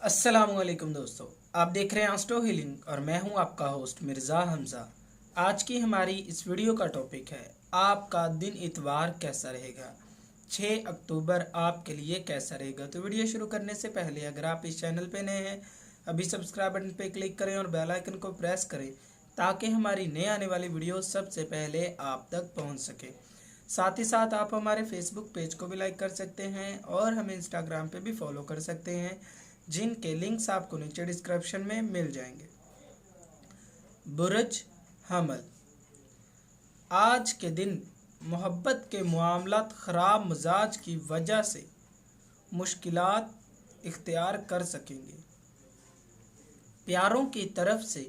अस्सलामुअलैकुम दोस्तों, आप देख रहे हैं एस्ट्रो हीलिंग और मैं हूं आपका होस्ट मिर्ज़ा हमज़ा। आज की हमारी इस वीडियो का टॉपिक है आपका दिन इतवार कैसा रहेगा। 6 अक्टूबर आपके लिए कैसा रहेगा। तो वीडियो शुरू करने से पहले अगर आप इस चैनल पे नए हैं, अभी सब्सक्राइब बटन पे क्लिक करें और बेल आइकन को प्रेस करें ताकि हमारी नए आने वाली वीडियो सबसे पहले आप तक पहुँच सके। साथ ही साथ आप हमारे फेसबुक पेज को भी लाइक कर सकते हैं और हमें इंस्टाग्राम पे भी फॉलो कर सकते हैं, जिनके लिंक्स आपको नीचे डिस्क्रिप्शन में मिल जाएंगे। बुर्ज हमल, आज के दिन मोहब्बत के मामलात ख़राब मिजाज की वजह से मुश्किलात इख्तियार कर सकेंगे। प्यारों की तरफ से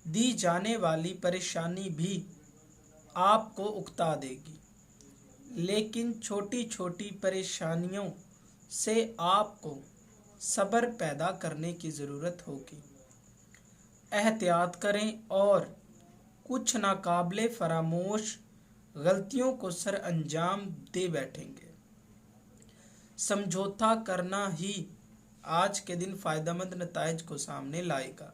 दी जाने वाली परेशानी भी आपको उकता देगी, लेकिन छोटी छोटी परेशानियों से आपको सब्र पैदा करने की ज़रूरत होगी। एहतियात करें और कुछ नाकाबिले फरामोश गलतियों को सर अंजाम दे बैठेंगे। समझौता करना ही आज के दिन फ़ायदेमंद नताइज को सामने लाएगा।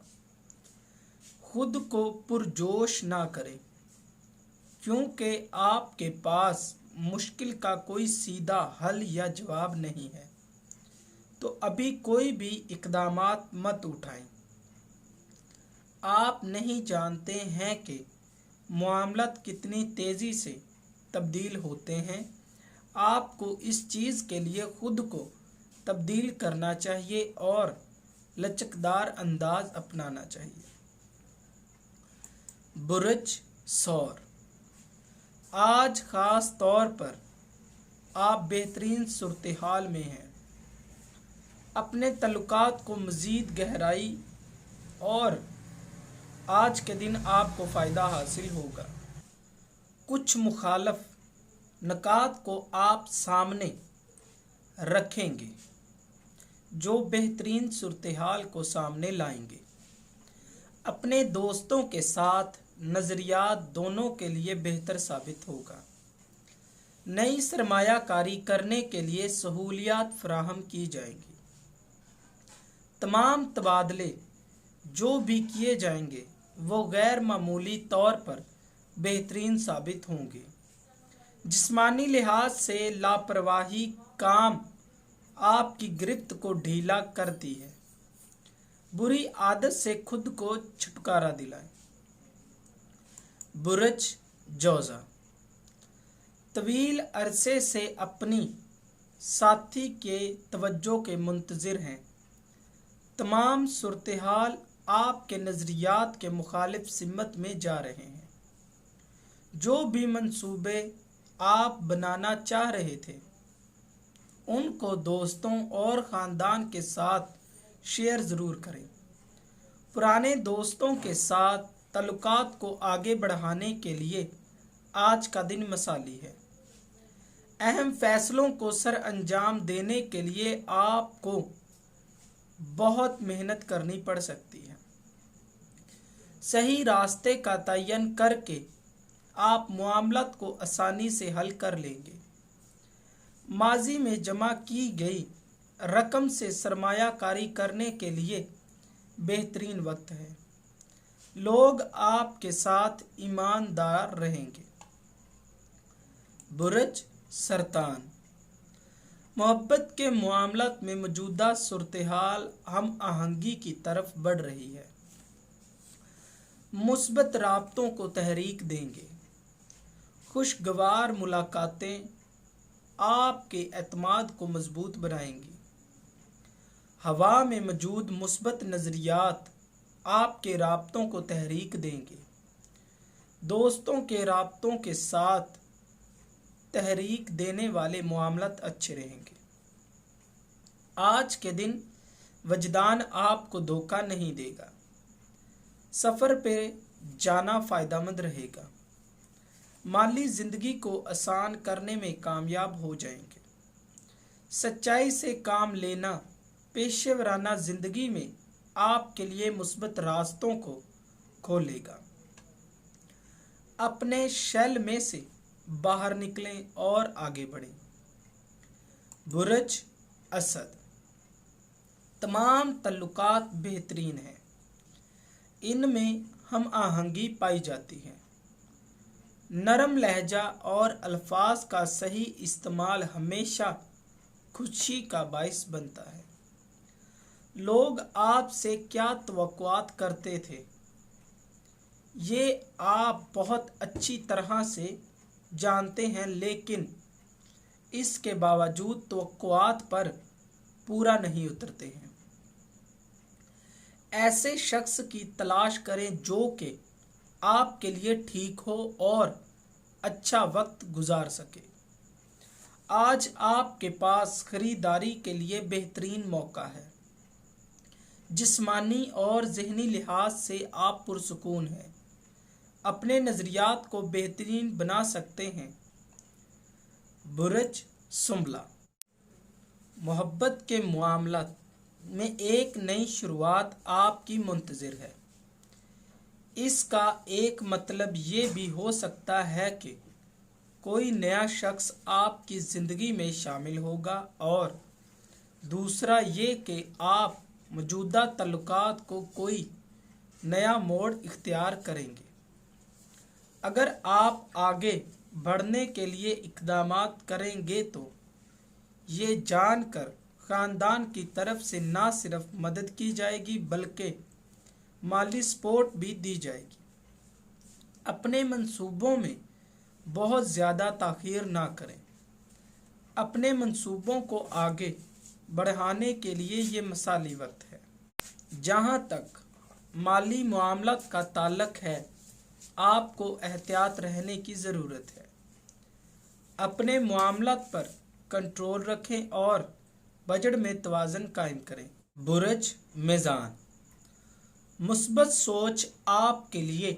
खुद को पुरजोश ना करें, क्योंकि आपके पास मुश्किल का कोई सीधा हल या जवाब नहीं है, तो अभी कोई भी इक़दामात मत उठाएं। आप नहीं जानते हैं कि मामलात कितनी तेज़ी से तब्दील होते हैं। आपको इस चीज़ के लिए खुद को तब्दील करना चाहिए और लचकदार अंदाज अपनाना चाहिए। बुर्ज सौर, आज ख़ास तौर पर आप बेहतरीन सूरत हाल में हैं। अपने तल्लुकात को मज़ीद गहराई और आज के दिन आपको फ़ायदा हासिल होगा। कुछ मुखालफ नकात को आप सामने रखेंगे जो बेहतरीन सूरत हाल को सामने लाएंगे। अपने दोस्तों के साथ नज़रियात दोनों के लिए बेहतर साबित होगा। नई सरमायाकारी करने के लिए सहूलियात फराहम की जाएंगी। तमाम तबादले जो भी किए जाएंगे वो गैर मामूली तौर पर बेहतरीन साबित होंगे। जिस्मानी लिहाज से लापरवाही काम आपकी गिरफ्त को ढीला करती है। बुरी आदत से खुद को छुटकारा दिलाएं। बुर्ज जौज़ा, तवील अरसे से अपनी साथी के तवज्जो के मुंतज़िर हैं। तमाम सूरत हाल आपके नज़रियात के मुखालिफ सिमत में जा रहे हैं। जो भी मंसूबे आप बनाना चाह रहे थे उनको दोस्तों और ख़ानदान के साथ शेयर ज़रूर करें। पुराने दोस्तों के साथ तल्लुकात को आगे बढ़ाने के लिए आज का दिन मसाली है। अहम फैसलों को सर अंजाम देने के लिए आपको बहुत मेहनत करनी पड़ सकती है। सही रास्ते का तयन करके आप मामलात को आसानी से हल कर लेंगे। माजी में जमा की गई रकम से सरमायाकारी करने के लिए बेहतरीन वक्त है। लोग आपके साथ ईमानदार रहेंगे। बुर्ज सरतान, मोहब्बत के मामलात में मौजूदा सूरत हाल हम आहंगी की तरफ बढ़ रही है। मुस्बत राब्तों को तहरीक देंगे। खुशगवार मुलाकातें आपके एतमाद को मजबूत बनाएंगी। हवा में मौजूद मुस्बत नज़रियात आपके राब्तों को तहरीक देंगे। दोस्तों के राब्तों के साथ तहरीक देने वाले मामलात अच्छे रहेंगे। आज के दिन वजदान आपको धोखा नहीं देगा। सफ़र पे जाना फ़ायदेमंद रहेगा। माली ज़िंदगी को आसान करने में कामयाब हो जाएंगे। सच्चाई से काम लेना पेशेवराना ज़िंदगी में आपके लिए मुस्बत रास्तों को खोलेगा। अपने शैल में से बाहर निकलें और आगे बढ़ें। बुर्ज असद, 6 अक्टूबर आपके लिए कैसा रहेगा। 6 अक्टूबर आपके लिए बेहतरीन साबित होगा। अपने दोस्तों के साथ नज़रियात दोनों के लिए बेहतर साबित होंगे। जिस्मानी लिहाज से आपकी गिरफ्त को ढीला करती है। बुरी आदत से खुद को छुटकारा दिलाएं। बुर्ज असद, तमाम तल्लुकात बेहतरीन हैं। इनमें हम आहंगी पाई जाती है। नरम लहजा और अल्फाज का सही इस्तेमाल हमेशा खुशी का बाइस बनता है। लोग आपसे क्या तवक्कुआत करते थे, ये आप बहुत अच्छी तरह से जानते हैं, लेकिन इसके बावजूद तवक्कुआत पर पूरा नहीं उतरते हैं। ऐसे शख्स की तलाश करें जो कि आपके लिए ठीक हो और अच्छा वक्त गुजार सके। आज आपके पास खरीदारी के लिए बेहतरीन मौका है। जिस्मानी और ज़हनी लिहाज से आप पुरसुकून हैं। अपने नज़रियात को बेहतरीन बना सकते हैं। बुरज सुंबला, मोहब्बत के मामला में एक नई शुरुआत आपकी मुंतज़िर है। इसका एक मतलब ये भी हो सकता है कि कोई नया शख्स आपकी ज़िंदगी में शामिल होगा, और दूसरा ये कि आप मौजूदा तल्लुकात को कोई नया मोड़ इख्तियार करेंगे। अगर आप आगे बढ़ने के लिए इक़दामात करेंगे तो ये जानकर ख़ानदान की तरफ से ना सिर्फ मदद की जाएगी बल्कि माली सपोर्ट भी दी जाएगी। अपने मंसूबों में बहुत ज़्यादा ताख़ीर ना करें। अपने मंसूबों को आगे बढ़ाने के लिए ये मिसाली वक्त है। जहाँ तक माली मामलात का ताल्लुक है, आपको एहतियात रहने की ज़रूरत है। अपने मामलात पर कंट्रोल रखें और बजट में तवाज़ुन कायम करें। बुरज मीज़ान, मुस्बत सोच आपके लिए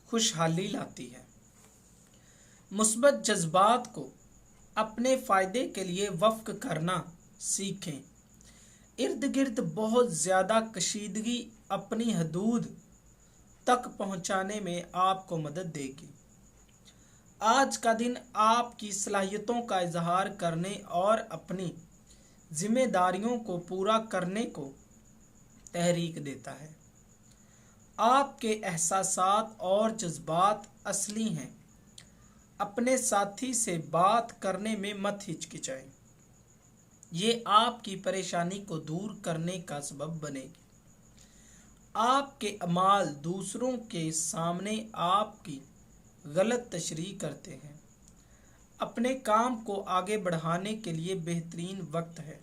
खुशहाली लाती है। मुस्बत जज्बात को अपने फ़ायदे के लिए वफ़्क़ करना सीखें। इर्द गिर्द बहुत ज़्यादा कशीदगी अपनी हदूद तक पहुँचाने में आपको मदद देगी। आज का दिन आपकी सलाहियतों का इजहार करने और अपनी जिम्मेदारियों को पूरा करने को तहरीक देता है। आपके एहसासात और जज्बात असली हैं। अपने साथी से बात करने में मत हिचकिचाएं। ये आपकी परेशानी को दूर करने का सबब बनेगी। आपके अमाल दूसरों के सामने आपकी गलत तशरीह करते हैं। अपने काम को आगे बढ़ाने के लिए बेहतरीन वक्त है।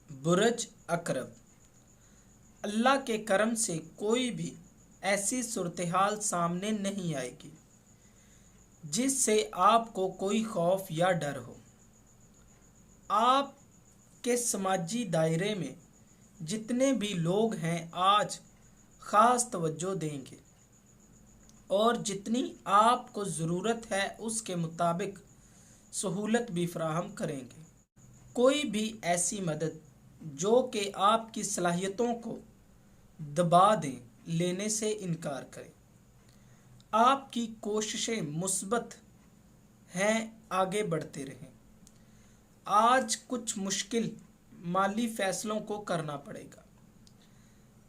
बुरज अकरब, अल्लाह के करम से कोई भी ऐसी सूरत-ए-हाल सामने नहीं आएगी जिससे आपको कोई खौफ या डर हो। आपके समाजी दायरे में जितने भी लोग हैं आज ख़ास तवज्जो देंगे और जितनी आपको ज़रूरत है उसके मुताबिक सहूलत भी फराहम करेंगे। कोई भी ऐसी मदद जो कि आपकी सलाहियतों को दबा दें, लेने से इनकार करें। आपकी कोशिशें मुस्बत हैं, आगे बढ़ते रहें। आज कुछ मुश्किल माली फ़ैसलों को करना पड़ेगा,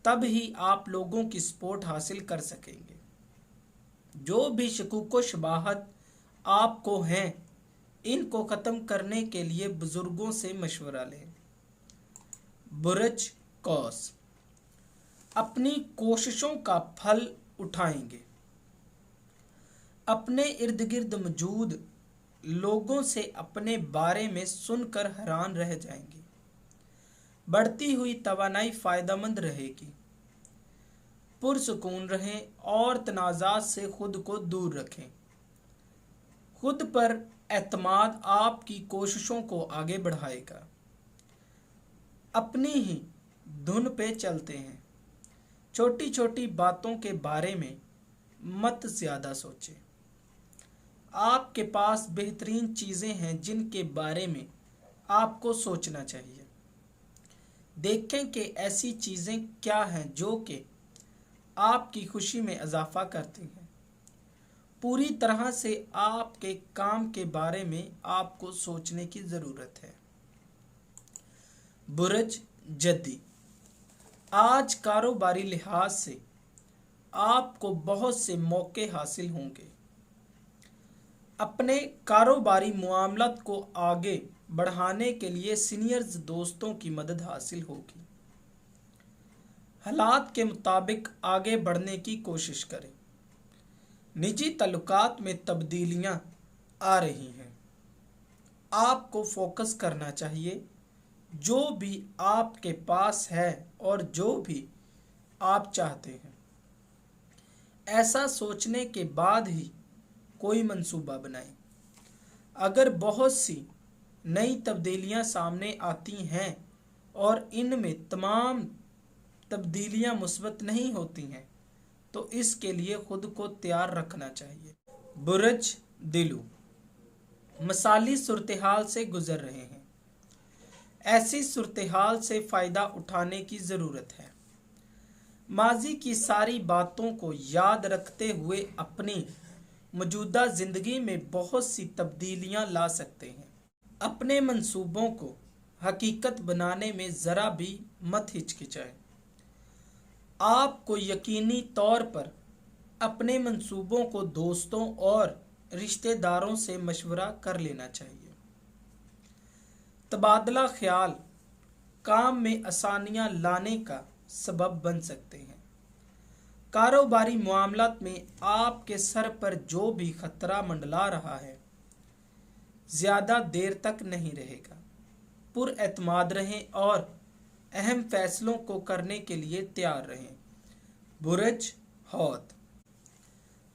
तब ही आप लोगों की सपोर्ट हासिल कर सकेंगे। जो भी शकूक व शुबहात आपको हैं, इनको ख़त्म करने के लिए बुज़ुर्गों से मशवरा लें। बुरज कौस, अपनी कोशिशों का फल उठाएंगे। अपने इर्द गिर्द मौजूद लोगों से अपने बारे में सुनकर हैरान रह जाएंगे। बढ़ती हुई तवानाई फ़ायदेमंद रहेगी। पुरसुकून रहें और तनाज़ात से खुद को दूर रखें। खुद पर एतमाद आपकी कोशिशों को आगे बढ़ाएगा। अपनी ही धुन पे चलते हैं। छोटी छोटी बातों के बारे में मत ज़्यादा सोचें। आपके पास बेहतरीन चीज़ें हैं जिनके बारे में आपको सोचना चाहिए। देखें कि ऐसी चीज़ें क्या हैं जो कि आपकी खुशी में इजाफा करती हैं। पूरी तरह से आपके काम के बारे में आपको सोचने की ज़रूरत है। बुरज जद्दी, आज कारोबारी लिहाज से आपको बहुत से मौके हासिल होंगे। अपने कारोबारी मामलात को आगे बढ़ाने के लिए सीनियर्स दोस्तों की मदद हासिल होगी। हालात के मुताबिक आगे बढ़ने की कोशिश करें। निजी ताल्लुकात में तब्दीलियां आ रही हैं। आपको फोकस करना चाहिए। जो भी आपके पास है और जो भी आप चाहते हैं, ऐसा सोचने के बाद ही कोई मंसूबा बनाएं। अगर बहुत सी नई तब्दीलियां सामने आती हैं और इनमें तमाम तब्दीलियां मुस्बत नहीं होती हैं, तो इसके लिए खुद को तैयार रखना चाहिए। बुर्ज दिलू मसाली सूरत-ए-हाल से गुजर रहे हैं। ऐसी सूरत-ए-हाल से फ़ायदा उठाने की ज़रूरत है। माजी की सारी बातों को याद रखते हुए अपनी मौजूदा ज़िंदगी में बहुत सी तब्दीलियां ला सकते हैं। अपने मंसूबों को हकीकत बनाने में ज़रा भी मत हिचकिचाएं। आपको यकीनी तौर पर अपने मंसूबों को दोस्तों और रिश्तेदारों से मशवरा कर लेना चाहिए। तबादला ख्याल काम में आसानियां लाने का सबब बन सकते हैं। कारोबारी मामलात में आपके सर पर जो भी खतरा मंडला रहा है, ज़्यादा देर तक नहीं रहेगा। पुरएतमाद रहें और अहम फैसलों को करने के लिए तैयार रहें। बुर्ज हौत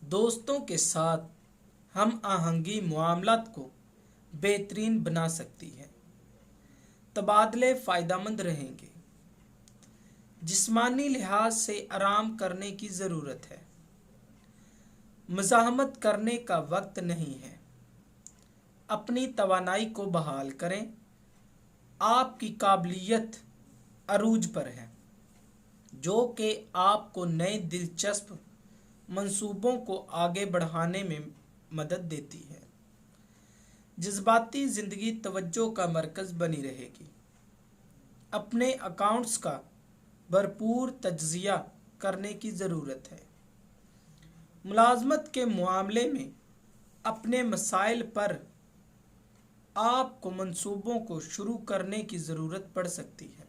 दोस्तों के साथ हम आहंगी मामलात को बेहतरीन बना सकती है। तबादले फ़ायदेमंद रहेंगे। जिस्मानी लिहाज से आराम करने की ज़रूरत है। मज़ाहमत करने का वक्त नहीं है। अपनी तवानाई को बहाल करें। आपकी काबिलियत अरूज पर है, जो कि आपको नए दिलचस्प मंसूबों को आगे बढ़ाने में मदद देती है। जज्बाती ज़िंदगी तवज्जो का मरकज़ बनी रहेगी। अपने अकाउंट्स का भरपूर तज्ज़िया करने की ज़रूरत है। मुलाजमत के मामले में अपने मसाइल पर आपको मंसूबों को शुरू करने की ज़रूरत पड़ सकती है।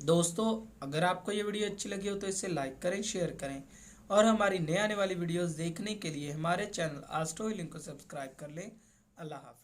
दोस्तों, अगर आपको ये वीडियो अच्छी लगी हो तो इसे लाइक करें, शेयर करें और हमारी नए आने वाली वीडियोस देखने के लिए हमारे चैनल आस्ट्रो हीलिंग को सब्सक्राइब कर लें। अल्लाह हाफ़िज़।